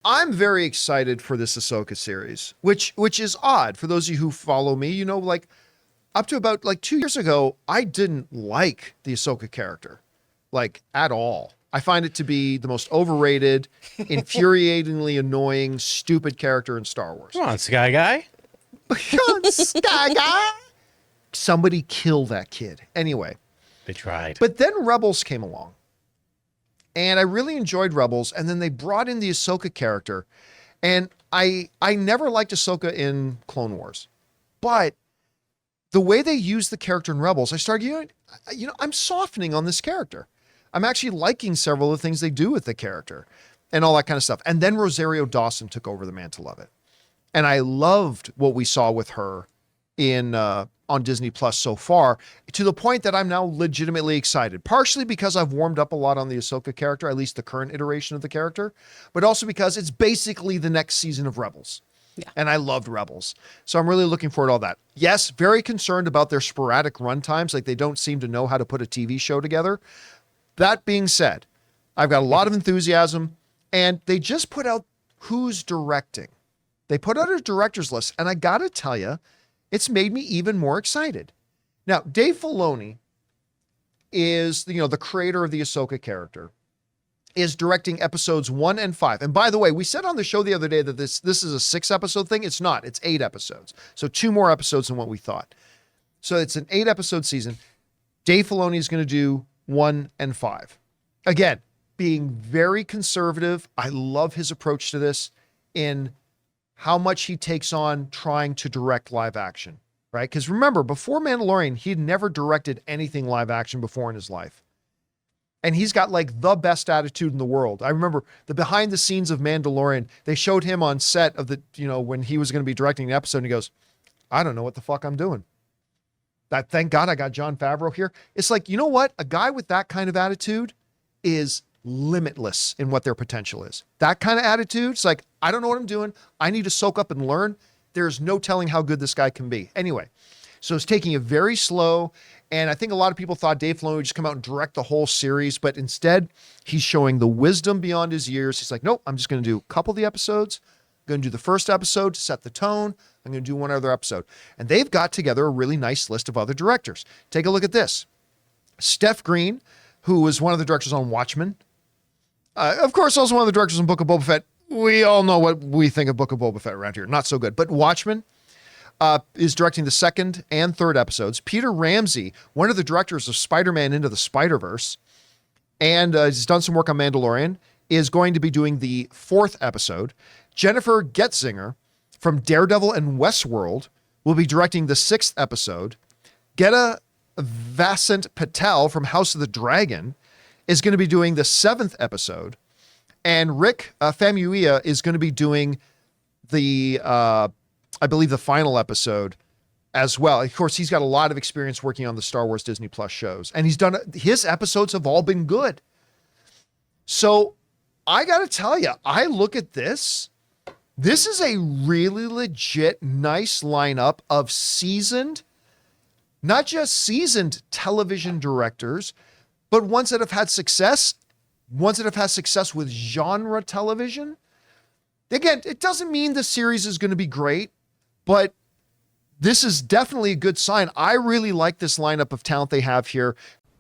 I'm very excited for this Ahsoka series, which is odd for those of you who follow me. You know, like up to about like 2 years ago, I didn't like the Ahsoka character, like at all. I find it to be the most overrated, infuriatingly annoying, stupid character in Star Wars. Come on, Sky Guy. Come on, Sky Guy. Somebody kill that kid. Anyway. They tried. But then Rebels came along. And I really enjoyed Rebels, and then they brought in the Ahsoka character. And I never liked Ahsoka in Clone Wars. But the way they used the character in Rebels, I started, I'm softening on this character. I'm actually liking several of the things they do with the character and all that kind of stuff. And then Rosario Dawson took over the mantle of it. And I loved what we saw with her in on Disney Plus so far, to the point that I'm now legitimately excited, partially because I've warmed up a lot on the Ahsoka character, at least the current iteration of the character, but also because it's basically the next season of Rebels. Yeah. And I loved Rebels. So I'm really looking forward to all that. Yes, very concerned about their sporadic runtimes, like they don't seem to know how to put a TV show together. That being said, I've got a lot of enthusiasm, and they just put out who's directing. They put out a director's list, and I got to tell you, it's made me even more excited. Now, Dave Filoni is, the creator of the Ahsoka character, is directing episodes 1 and 5. And by the way, we said on the show the other day that this is a 6-episode thing. It's not. It's 8 episodes. So 2 more episodes than what we thought. So it's an 8-episode season. Dave Filoni is going to do 1 and 5. Again, being very conservative. I love his approach to this in how much he takes on trying to direct live action, right? Because remember, before Mandalorian, he'd never directed anything live action before in his life. And he's got like the best attitude in the world. I remember the behind the scenes of Mandalorian, they showed him on set of the, when he was going to be directing an episode, and he goes, I don't know what the fuck I'm doing. Thank God I got Jon Favreau here. It's like, you know what? A guy with that kind of attitude is limitless in what their potential is. That kind of attitude, it's like, I don't know what I'm doing. I need to soak up and learn. There's no telling how good this guy can be. Anyway, so it's taking it very slow. And I think a lot of people thought Dave Filoni would just come out and direct the whole series, but instead he's showing the wisdom beyond his years. He's like, nope, I'm just going to do a couple of the episodes. I'm going to do the first episode to set the tone. I'm going to do one other episode. And they've got together a really nice list of other directors. Take a look at this. Steph Green, who was one of the directors on Watchmen. Of course, also one of the directors on Book of Boba Fett. We all know what we think of Book of Boba Fett around here. Not so good. But Watchmen is directing the 2nd and 3rd episodes. Peter Ramsey, one of the directors of Spider-Man Into the Spider-Verse, and he's done some work on Mandalorian, is going to be doing the 4th episode. Jennifer Getzinger from Daredevil and Westworld will be directing the 6th episode. Geta Vasant Patel from House of the Dragon is going to be doing the 7th episode. And Rick Famuyiwa is going to be doing the, I believe, the final episode as well. Of course, he's got a lot of experience working on the Star Wars Disney Plus shows. And his episodes have all been good. So I got to tell you, I look at this. This is a really legit, nice lineup of seasoned, not just seasoned television directors, but ones that have had success, with genre television. Again, it doesn't mean the series is going to be great, but this is definitely a good sign. I really like this lineup of talent they have here.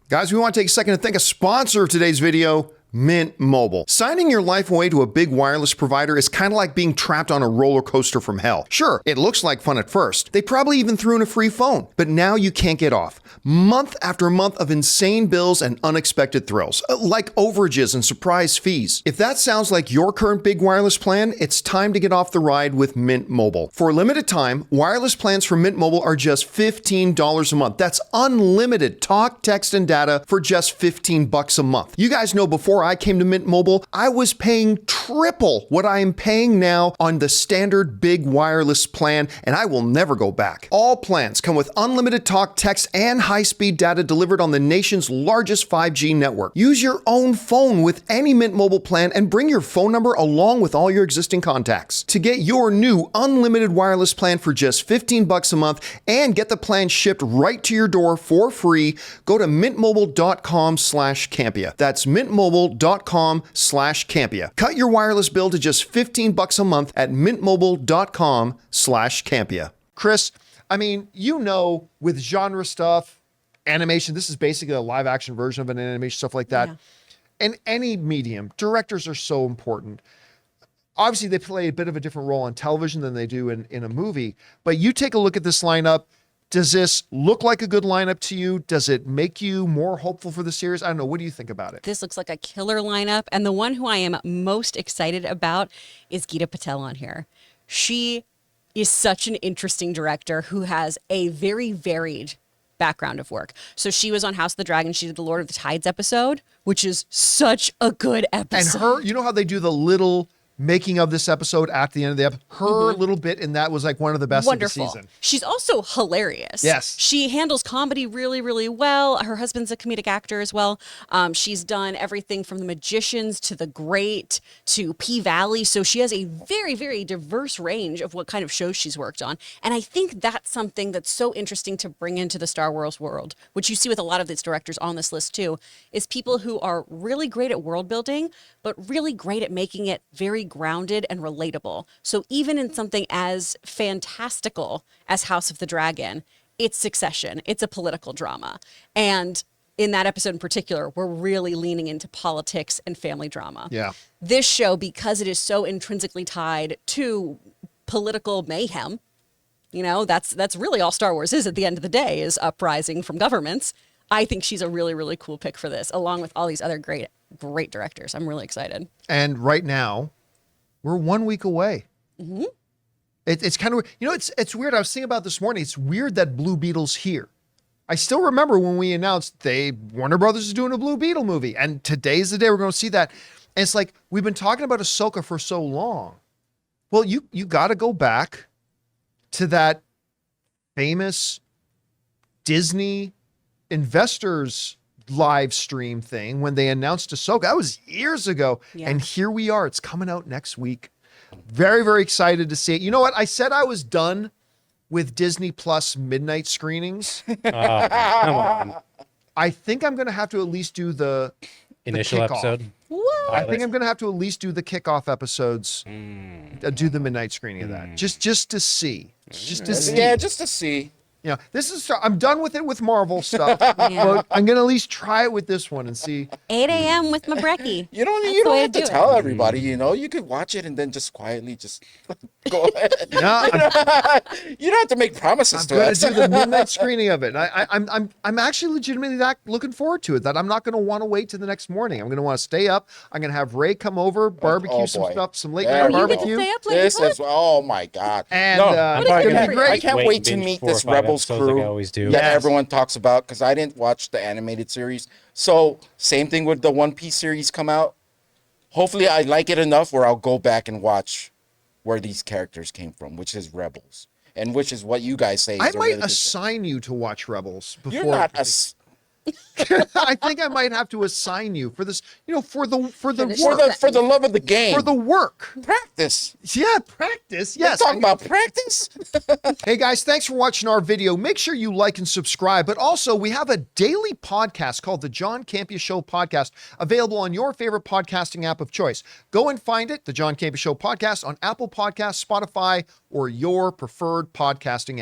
Guys, we want to take a second to thank a sponsor of today's video, Mint Mobile. Signing your life away to a big wireless provider is kind of like being trapped on a roller coaster from hell. Sure, it looks like fun at first. They probably even threw in a free phone, but now you can't get off. Month after month of insane bills and unexpected thrills, like overages and surprise fees. If that sounds like your current big wireless plan, it's time to get off the ride with Mint Mobile. For a limited time, wireless plans from Mint Mobile are just $15 a month. That's unlimited talk, text, and data for just $15 a month. You guys know before I came to Mint Mobile, I was paying triple what I am paying now on the standard big wireless plan, and I will never go back. All plans come with unlimited talk, text, and high-speed data delivered on the nation's largest 5G network. Use your own phone with any Mint Mobile plan and bring your phone number along with all your existing contacts. To get your new unlimited wireless plan for just $15 a month and get the plan shipped right to your door for free, go to mintmobile.com/Campea. That's mintmobile.com/Campea. mintmobile.com/Campea. Cut your wireless bill to just $15 a month at mintmobile.com/Campea. Chris, I mean, with genre stuff, animation, this is basically a live action version of an animation, stuff like that. Yeah. In any medium, directors are so important. Obviously, they play a bit of a different role on television than they do in a movie. But you take a look at this lineup. Does this look like a good lineup to you? Does it make you more hopeful for the series? I don't know. What do you think about it? This looks like a killer lineup. And the one who I am most excited about is Geeta Patel on here. She is such an interesting director who has a very varied background of work. So she was on House of the Dragon. She did the Lord of the Tides episode, which is such a good episode. And her, you know how they do the little making of this episode at the end of the episode? Her little bit in that was like one of the best of the season. She's also hilarious. Yes. She handles comedy really, really well. Her husband's a comedic actor as well. She's done everything from The Magicians to The Great to P-Valley. So she has a very, very diverse range of what kind of shows she's worked on. And I think that's something that's so interesting to bring into the Star Wars world, which you see with a lot of these directors on this list too, is people who are really great at world building, but really great at making it very grounded and relatable. So even in something as fantastical as House of the Dragon, it's Succession. It's a political drama. And in that episode in particular, we're really leaning into politics and family drama. Yeah. This show, because it is so intrinsically tied to political mayhem, that's really all Star Wars is at the end of the day, is uprising from governments. I think she's a really, really cool pick for this, along with all these other great directors. I'm really excited. And right now, we're 1 week away. Mm-hmm. It's kind of, it's weird. I was thinking about this morning. It's weird that Blue Beetle's here. I still remember when we announced Warner Brothers is doing a Blue Beetle movie, and today's the day we're going to see that. And it's like, we've been talking about Ahsoka for so long. Well, you got to go back to that famous Disney investors live stream thing when they announced Ahsoka. That was years ago. Yeah. And here we are. It's coming out next week. Very, very excited to see it. You know what? I said I was done with Disney Plus midnight screenings. Come on. I think I'm going to have to at least do the initial episode. What? I think I'm going to have to at least do the kickoff episodes. Do the midnight screening of that. Just to see. Just to see. Yeah, just to see. I'm done with it with Marvel stuff, but I'm going to at least try it with this one and see. 8 a.m. with my brekkie. You don't have to tell everybody, you could watch it and then just quietly just go ahead. No, you don't have to make promises to us. I'm going to do the midnight screening of it. I'm actually legitimately looking forward to it, that I'm not going to want to wait till the next morning. I'm going to want to stay up. I'm going to have Ray come over, barbecue some stuff, some late night barbecue. You get to stay up oh my God. And it's going to be great. I can't wait to meet this Rebels crew like I always do. that everyone talks about, because I didn't watch the animated series. So same thing with the One Piece series come out. Hopefully I like it enough where I'll go back and watch where these characters came from, which is Rebels, and which is what you guys say. I might assign you to watch Rebels before. You're not I think I might have to assign you for this, for the work. For the love of the game. For the work. Practice. Yeah, practice. Yes. We're talking about practice. Hey guys, thanks for watching our video. Make sure you like and subscribe. But also, we have a daily podcast called the John Campea Show Podcast, available on your favorite podcasting app of choice. Go and find it, the John Campea Show Podcast, on Apple Podcasts, Spotify, or your preferred podcasting app.